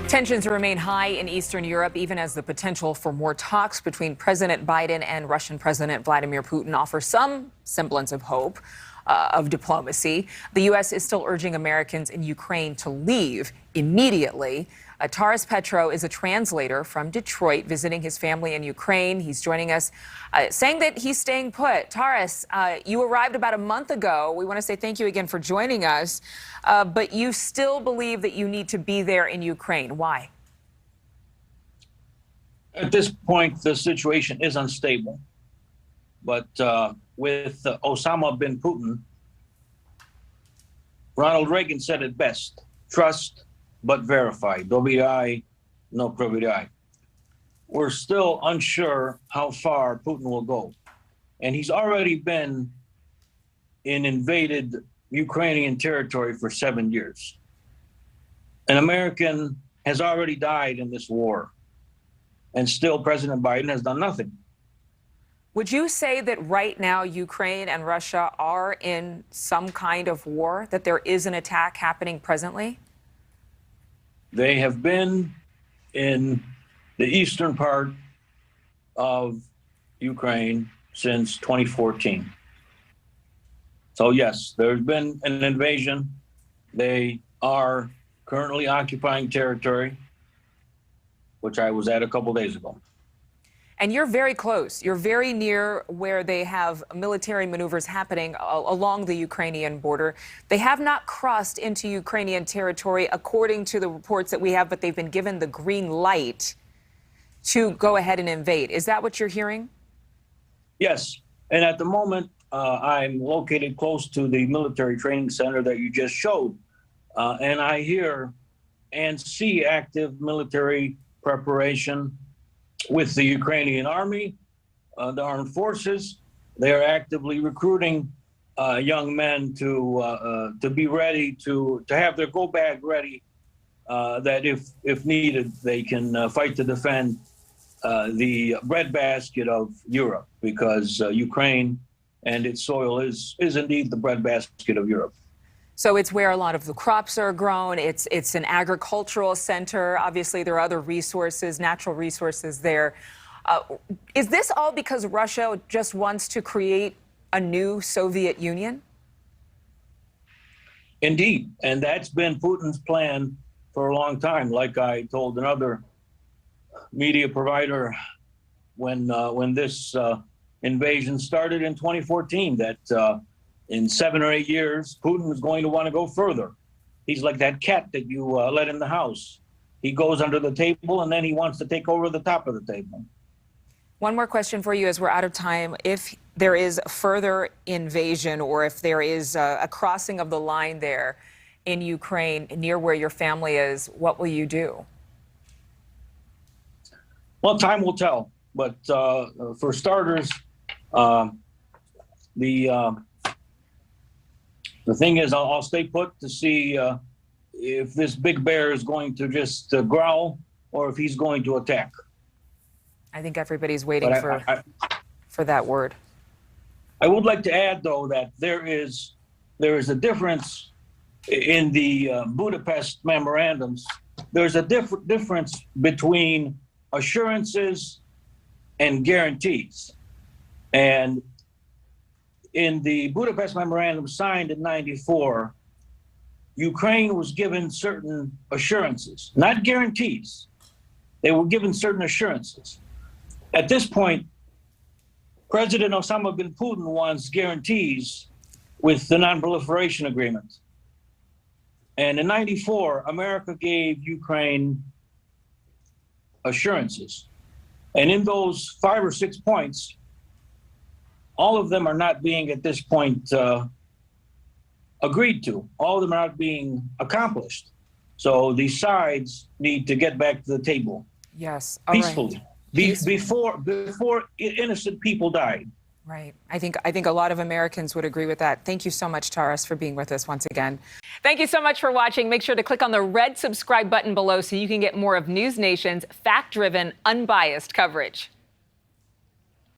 Tensions remain high in Eastern Europe, even as the potential for more talks between President Biden and Russian President Vladimir Putin offers some semblance of hope of diplomacy. The U.S. is still urging Americans in Ukraine to leave immediately. Taras Petro is a translator from Detroit visiting his family in Ukraine. He's joining us saying that he's staying put. Taras, you arrived about a month ago. We want to say thank you again for joining us. But you still believe that you need to be there in Ukraine. Why? At this point, the situation is unstable. But with Osama bin Putin, Ronald Reagan said it best: trust but verify. Doверяй, но проверяй. We're still unsure how far Putin will go. And he's already been in invaded Ukrainian territory for 7 years. An American has already died in this war. And still President Biden has done nothing. Would you say that right now Ukraine and Russia are in some kind of war, that there is an attack happening presently? They have been in the eastern part of Ukraine since 2014. So yes, there's been an invasion. They are currently occupying territory, which I was at a couple days ago. And you're very close. You're very near where they have military maneuvers happening along the Ukrainian border. They have not crossed into Ukrainian territory, according to the reports that we have, but they've been given the green light to go ahead and invade. Is that what you're hearing? Yes. And at the moment, I'm located close to the military training center that you just showed. And I hear and see active military preparation with the Ukrainian army, the armed forces. They are actively recruiting young men to be ready to have their go bag ready, that if needed, they can fight to defend the breadbasket of Europe, because Ukraine and its soil is indeed the breadbasket of Europe. So it's where a lot of the crops are grown. It's an agricultural center. Obviously, there are other resources, natural resources there. Is this all because Russia just wants to create a new Soviet Union? Indeed. And that's been Putin's plan for a long time. Like I told another media provider when this invasion started in 2014, that in 7 or 8 years, Putin is going to want to go further. He's like that cat that you let in the house. He goes under the table, and then he wants to take over the top of the table. One more question for you as we're out of time. If there is further invasion, or if there is a crossing of the line there in Ukraine near where your family is, what will you do? Well, time will tell. But for starters, the thing is, I'll stay put to see if this big bear is going to just growl or if he's going to attack. I think everybody's waiting for that word. I would like to add, though, that there is a difference in the Budapest memorandums. There's a difference between assurances and guarantees. And in the Budapest Memorandum signed in '94, Ukraine was given certain assurances, not guarantees. They were given certain assurances. At this point, President Osama bin Putin wants guarantees with the non-proliferation agreement. And in '94, America gave Ukraine assurances. And in those 5 or 6 points, all of them are not being, at this point, agreed to. All of them are not being accomplished. So the sides need to get back to the table. Yes, peacefully. Right. Before innocent people died. Right. I think a lot of Americans would agree with that. Thank you so much, Taras, for being with us once again. Thank you so much for watching. Make sure to click on the red subscribe button below so you can get more of NewsNation's fact-driven, unbiased coverage.